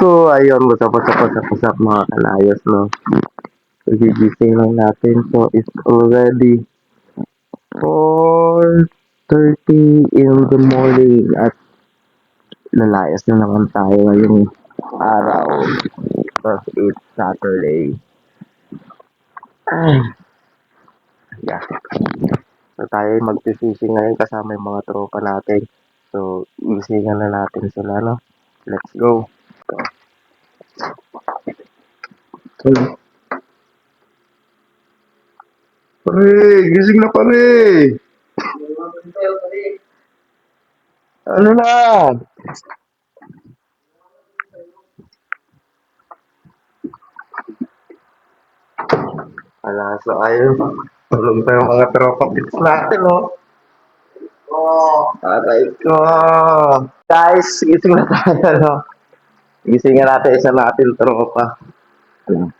So, ayun, usap mga kalayos, no? So, gigising lang natin. So, it's already 4:30 in the morning at lalayas na naman tayo ngayong araw. Because it's Saturday. Ay, yeah. So, tayo magsisisi ngayon kasama yung mga tropa natin. So, gisingan na natin sila, no? Let's go. So, pare, gising na pare. Ano na? Ala, so ayun. Tulog pa yung mga tropa pits natin, no? Aray ko. Guys, gising na tayo, no? Gising na natin isa natin tropa. Ano,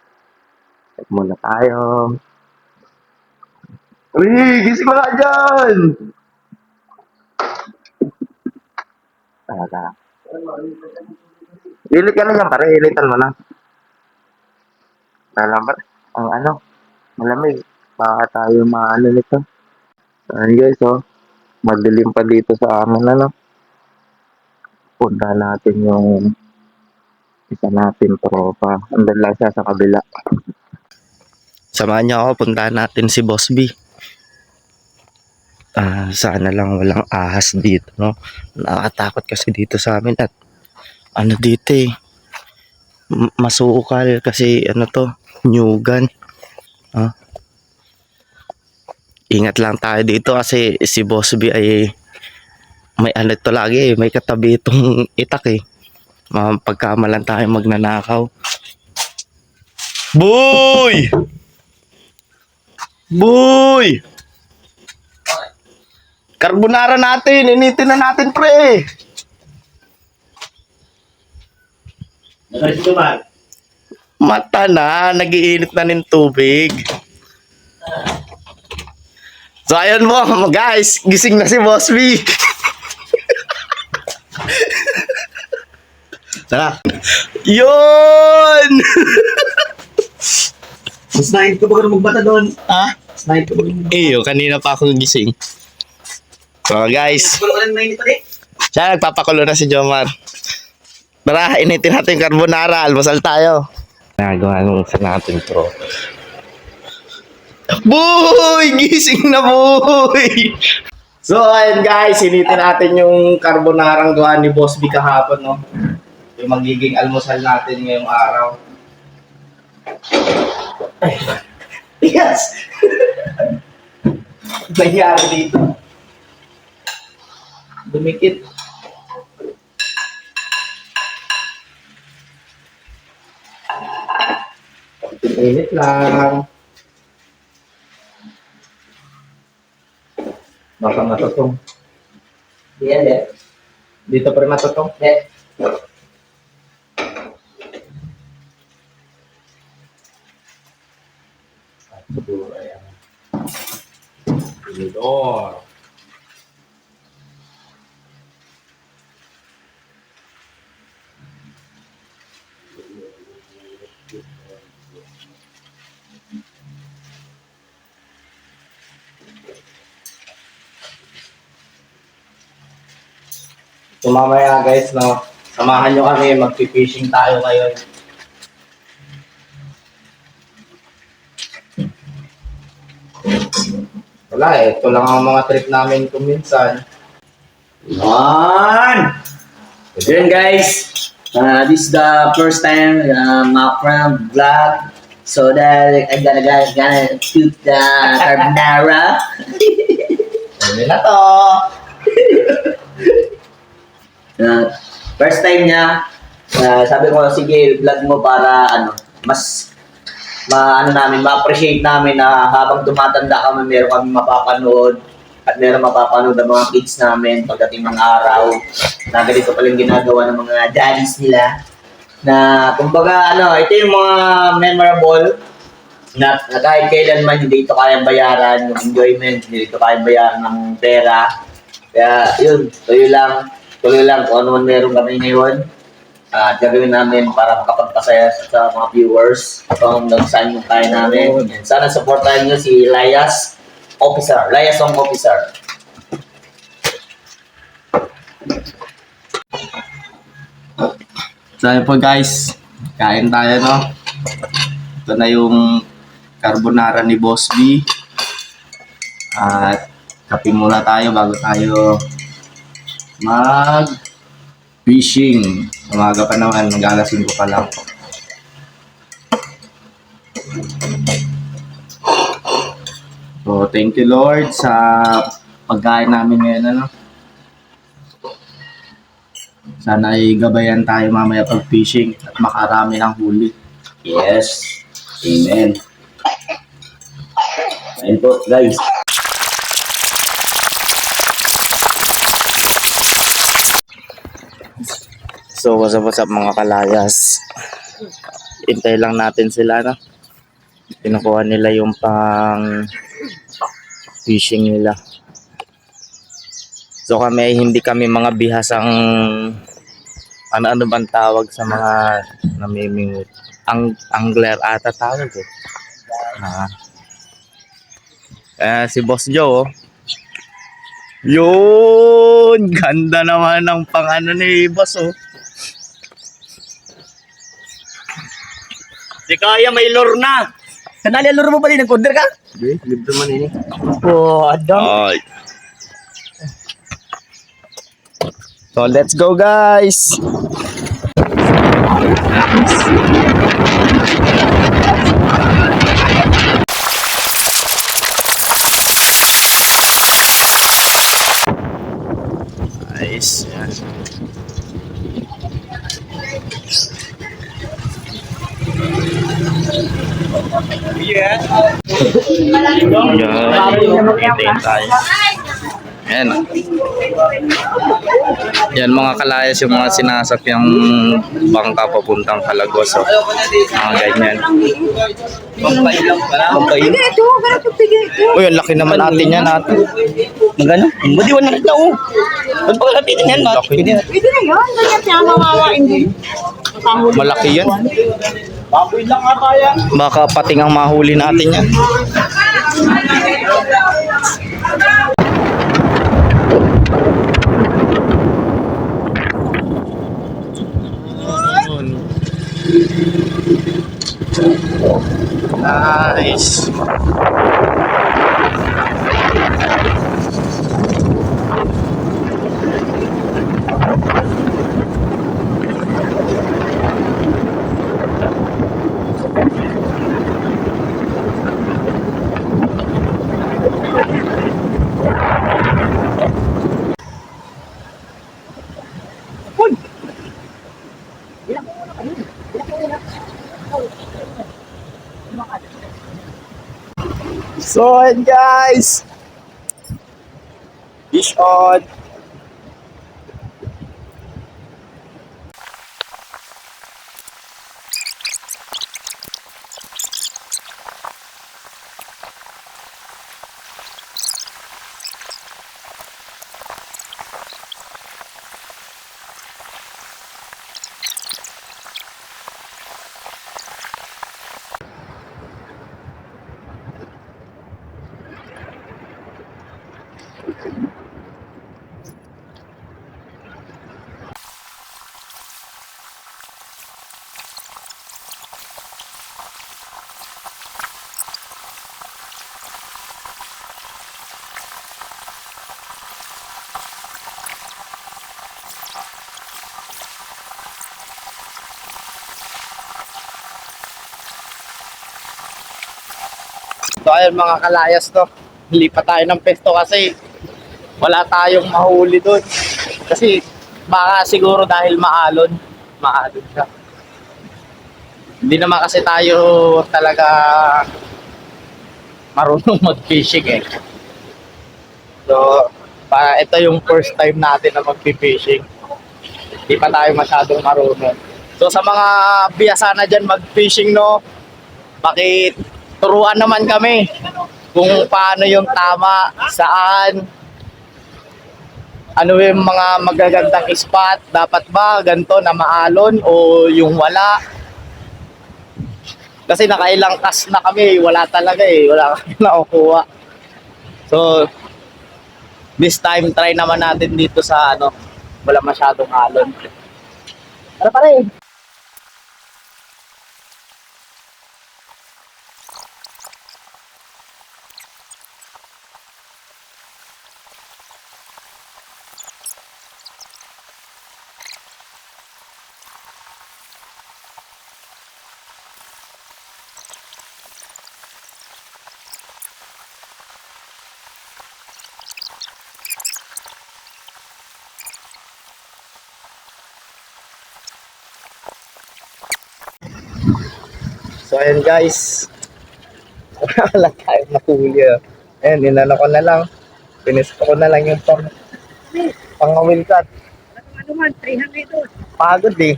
check muna tayo. Uy, gising na nga dyan! Tara. Ilit ka na yan, pare. Ilitan mo na. Alam ba? Ang ano, malamig. Baka tayo maano nito. Ayan guys, oh. Madilim pa dito sa amin, ano. Punta natin yung isa natin tropa. Andun lang siya sa kabila. Samahan niyo ako, puntahan natin si Boss B. Sana lang walang ahas dito, no? Nakakatakot kasi dito sa amin at ano dito eh. Masukal kasi ano to, nyugan. Ingat lang tayo dito kasi si Boss B ay may ano to lagi eh, may katabi itong itak eh. Pagkamalan tayo magnanakaw. Boy! Boy! Carbonara natin, initin na natin pre. Mata na, nagiinit na ng tubig. So ayun mo guys, gising na si Boss B. Tara. Yun! Snipe ko ba magbata doon? Ha? Snipe ko ba magbata? Kanina pa ako gising. So guys, Kulo mainit pa din. siya nagpapakulo na si Jomar. Tara, initin natin yung carbonara. Almusal tayo. Nagawa nung sa natin bro. Boy! Gising na boy! So ayun guys, initin natin yung carbonarang gawa ni Boss B kahapon, no? Yung magiging almusal natin ngayong araw. Ay, yes! Nangyari dito. Dumikit. Init lang. Baka matutong. Yan eh. Dito pa rin matutong. Eh. Siguro ayan. Tinidor. So mamaya guys, no, samahan nyo kami, magpipishing tayo ngayon. Wala eh, ito lang ang mga trip namin kuminsan. Yan! So yun guys, this is the first time my friend vlog. So that I'm gonna shoot the carbonara. Ano na to? First time niya, sabi ko, sige, vlog mo para mas ma-appreciate namin na habang tumatanda kami, meron kami mapapanood at meron mapapanood ang mga kids namin pagdating ng araw na ganito palang ginagawa ng mga daddies nila na kumbaga ito yung mga memorable na kahit kailanman hindi ito kayang bayaran yung enjoyment, hindi ito kayang bayaran ng pera. Kaya yun, tuloy lang kung ano man meron kami ngayon. At gagawin namin para makapagpasaya sa mga viewers kung saan yung kaya namin. And sana supportahan nyo si Elias Officer, Liaison Officer. So ayun po guys, kain tayo no. Ito na yung carbonara ni Boss B. At kape muna tayo bago tayo mag fishing. Umaga pa naman, mag-alasin ko pa lang. So thank you Lord sa pagkain namin ngayon ano. Sana ay gabayan tayo mamaya pag fishing at makarami ng huli. Yes. Amen. Ayun po, guys. So what's up mga kalayas. Hintay lang natin sila no. Kinukuha nila yung pang fishing nila. So kami hindi kami mga bihasang ano bang tawag sa mga namimingwit. Angler ata tawag eh. Si Boss Joe. Yun! Ganda naman ng pang ano ni Boss oh. Si Kaya may lure na. Sanali ang lure mo pa din. Nag-order ka? Hindi, libre man ini. Oh, adam. Ay. So let's go guys. Nice. Yeah. Yan tayo. Yan. Yan mga kalayas yung mga sinasapyang bangka papuntang Calagos. Oh. Mga ganyan. Pampailang ka lang. Pampailang. Ito, ganito pigay ito. Uy, ang laki naman natin yan natin. Magano? Madiwan na kita oh. Ba't pa kalapitan yan, Mat? Laki. Pwede na yun, ganyan siya mawawain din. Malaki yan. Baboy lang ata yan. Baka pating ang mahuli natin yan. Nice. So, and guys, fish on. So ayun mga kalayas to, lipat tayo ng pesto kasi wala tayong mahuli doon. Kasi baka siguro dahil maalon siya. Hindi naman kasi tayo talaga marunong mag-fishing eh. So ito yung first time natin na mag-fishing. Hindi pa tayo masyadong marunong. So sa mga biyasa na dyan mag-fishing no, bakit turuan naman kami kung paano yung tama, saan, ano yung mga magagandang spot, dapat ba ganito na maalon o yung wala? Kasi nakailang cast na kami, wala talaga eh, wala kami nakukuha. So, this time try naman natin dito sa ano, wala masyadong alon. Ano pa rin? So ayan guys, wala tayong nahuli. Ayan, inano ko na lang. Pinispo ko na lang yung pang-awil cut. Ano man, 300 doon. Pagod eh.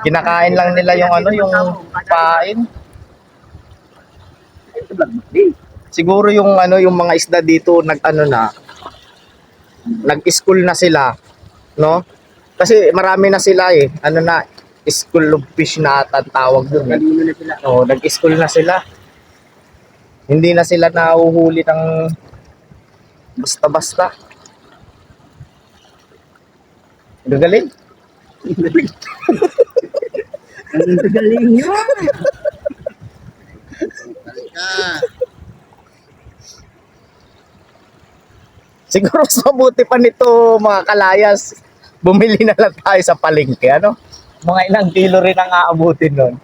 Kinakain lang nila yung ano, yung pain. Siguro yung ano, yung mga isda dito nag-ano na, nag-school na sila, no? Kasi marami na sila eh. Ano na, school of fish na ata ang tawag doon. Oo, nag-school na sila. Hindi na sila nahuhuli ng basta-basta. Gagaling. Ang galing yun. Siguro sa buti pa nito mga kalayas, bumili na lang tayo sa palengke, ano? Mga ilang kilo rin ang aabutin nun.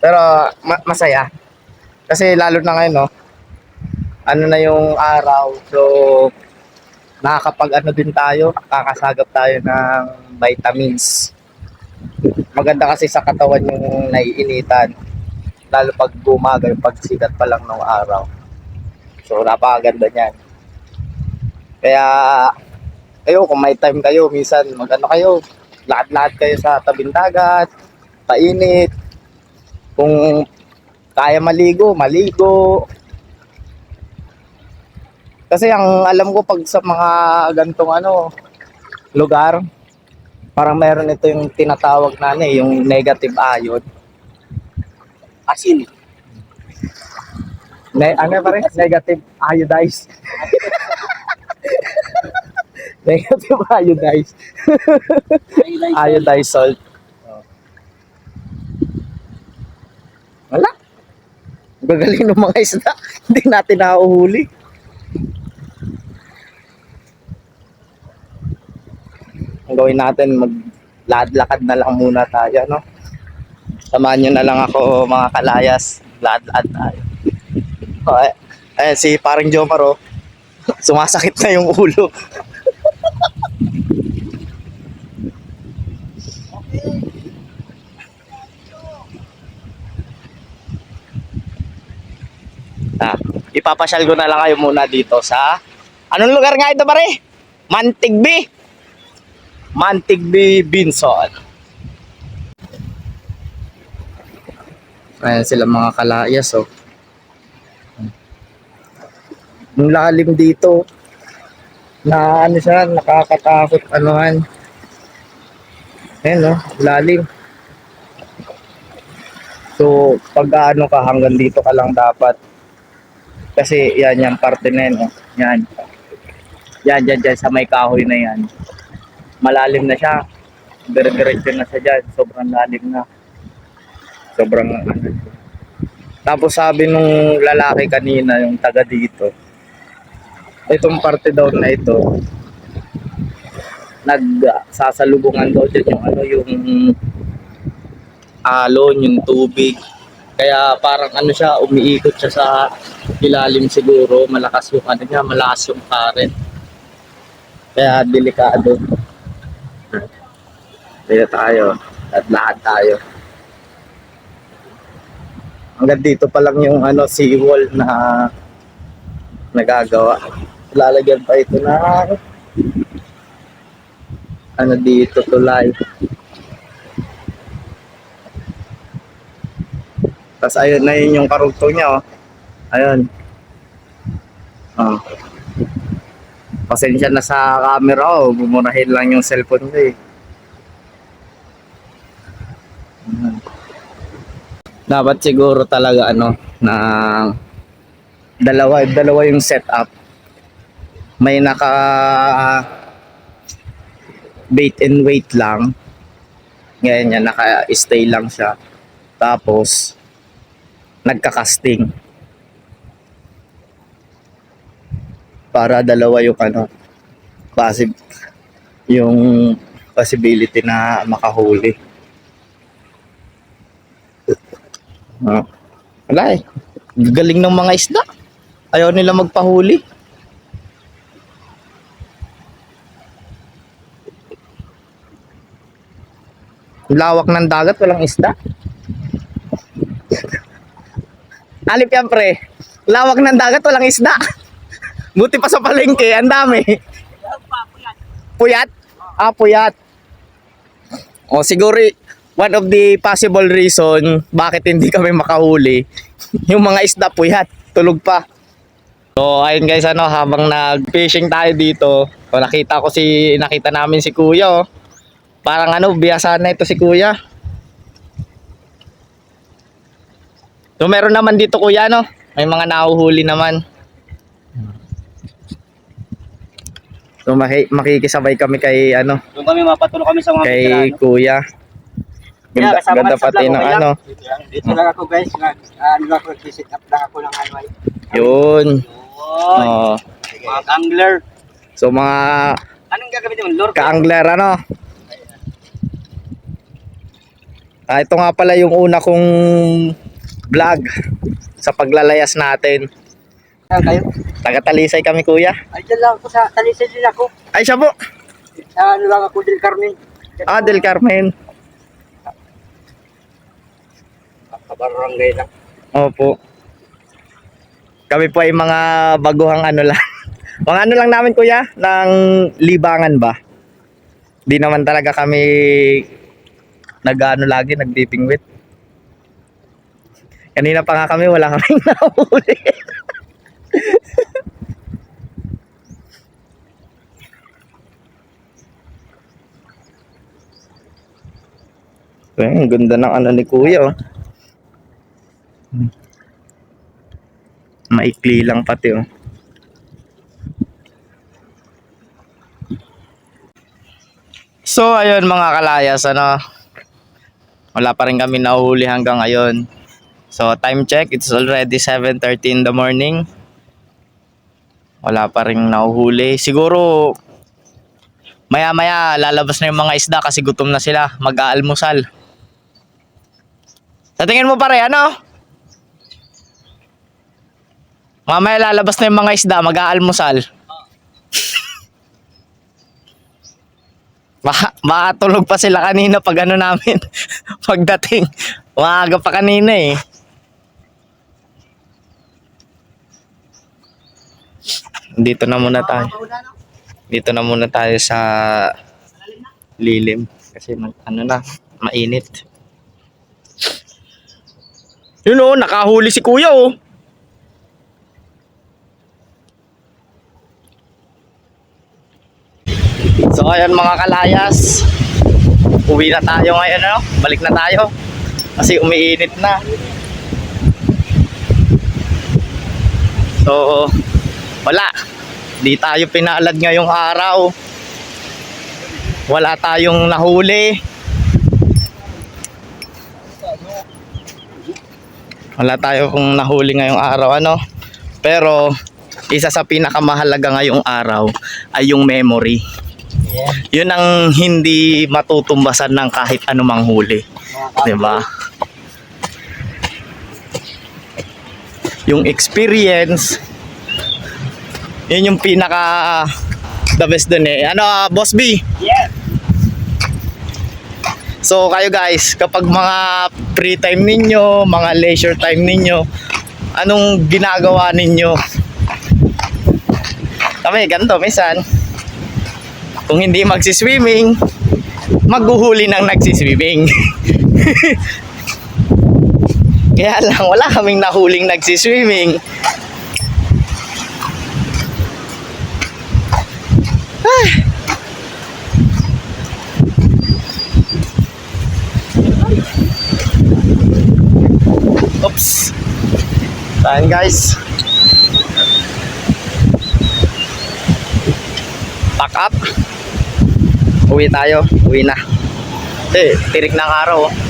Pero masaya. Kasi lalo na ngayon, no? Ano na yung araw. So, nakakapag ano din tayo, kakasagap tayo ng vitamins. Maganda kasi sa katawan yung naiinitan. Lalo pag bumaga, yung pagsikat pa lang ng araw. So, napakaganda niyan. Kaya, kayo, kung may time kayo, minsan mag-ano kayo, lahat-lahat kayo sa tabing dagat, painit. Kung kaya maligo, maligo. Kasi ang alam ko pag sa mga gantong ano, lugar, parang meron ito yung tinatawag na ano, yung negative ion. Asin. Ano pa rin? Negative iodized. Negative iodized. Iodized salt. Wala. Gagaling ng mga isda. Hindi natin nahuhuli. Ang gawin natin, maglakad-lakad na lang muna tayo, no? Samahan nyo na lang ako, mga kalayas. Lakad-lakad tayo. Okay. Ayan, si parang Jomar, oh. Sumasakit na yung ulo. Ipapasyal ko na lang kayo muna dito sa anong lugar nga ito pare? Mantigbi. Mantigbi Binson. Ayan sila mga kalayas, oh. Yung lalim dito na ano siya, nakakatakot anuhan. Ayan, oh, lalim. So pag ano ka hanggang dito ka lang dapat. Kasi yan yung parte na yun, oh. Yan. Yan sa may kahoy na yan. Malalim na siya. Dire-diretso na siya dyan. Sobrang lalim na. Sobrang ano. Tapos sabi nung lalaki kanina, yung taga dito, itong parte daw na ito, nagsasalubungan daw dyan yung ano, yung alon, yung tubig. Kaya parang ano siya, umiikot siya sa ilalim siguro, malakas yung ano niya, malakas yung current. Kaya delikado. Dito tayo, at lahat tayo. Hanggang dito pa lang yung ano, seawall na nagagawa. Lalagyan pa ito na ano dito, tulay. Tapos ayun na yun yung karugtong niya, oh. Ayun. Oh. Pasensya na sa camera ko. Bumurahin lang yung cellphone ko eh. Ayan. Dapat siguro talaga na dalawa yung setup. May naka bait and wait lang. Ngayon yan, naka-stay lang siya. Tapos nagka-casting. Para dalawa yung yung possibility na makahuli. Wala eh. Galing ng mga isda. Ayaw nila magpahuli. Lawak ng dagat, walang isda. Alip yan pre. Lawak ng dagat, walang isda. Buti pa sa palengke, ang dami. Puyat? Ah, puyat. O siguro one of the possible reason bakit hindi kami makahuli, yung mga isda puyat, tulog pa. So ayun guys, habang nag-fishing tayo dito, nakita namin si Kuya oh. Parang biyasa na ito si Kuya. So meron naman dito Kuya may mga nahuhuli naman. So makikisabay kami kay Doon kami mapatulog kami sa mga kay Kuya. Ganda pati ng Dito lang ako guys. Nag-sit up lang ako ng ay. Yun. Oh. mga angler. So mga Anong gagamitin mo? Lure? ka-angler ito nga pala yung una kong vlog sa paglalayas natin. Saan kayo? Taga-Talisay kami Kuya. Ay, dyan lang ako sa Talisay din ako. Ay siya po. Sa lang ako, Del Carmen. Ah, Del Carmen. Kabarangay lang. Opo. Kami po ay mga baguhang lang. Mga lang namin Kuya, ng libangan ba? Di naman talaga kami lagi, nagbibingwit. Kanina pa nga kami, wala kaming nahuli. Ang ganda ng ni Kuya oh. Maikli lang pati oh. So ayun mga kalayas wala pa rin kami nahuli hanggang ngayon. So time check, it's already 7:30 in the morning. Wala pa rin nahuhuli. Siguro maya lalabas na yung mga isda kasi gutom na sila, mag-aalmusal. Sa tingin mo pare mamaya lalabas na yung mga isda, mag-aalmusal. Makatulog pa sila kanina pag namin. Pagdating, maaga pa kanina eh. Dito na muna tayo. Dito na muna tayo sa lilim kasi mainit. Yun oh, nakahuli si Kuya oh. So ayan mga kalayas, uwi na tayo ngayon balik na tayo kasi umiinit na. So wala, di tayo pinalad ngayong araw, wala tayong nahuli, wala tayong nahuli ngayong araw pero isa sa pinakamahalaga ngayong araw ay yung memory. Yun ang hindi matutumbasan ng kahit anumang huli, 'di ba? Yung experience, yun yung pinaka the best dun eh. Boss B? Yeah. So kayo guys, kapag mga free time ninyo, mga leisure time ninyo, anong ginagawa ninyo? Kami ganito minsan, kung hindi magsiswimming, maghuhuli ng nagsiswimming. Kaya lang, wala kaming nahuling nagsiswimming. Oops. Saan guys? Pack up. Uwi tayo. Uwi na. Tirik na ang araw. Oh.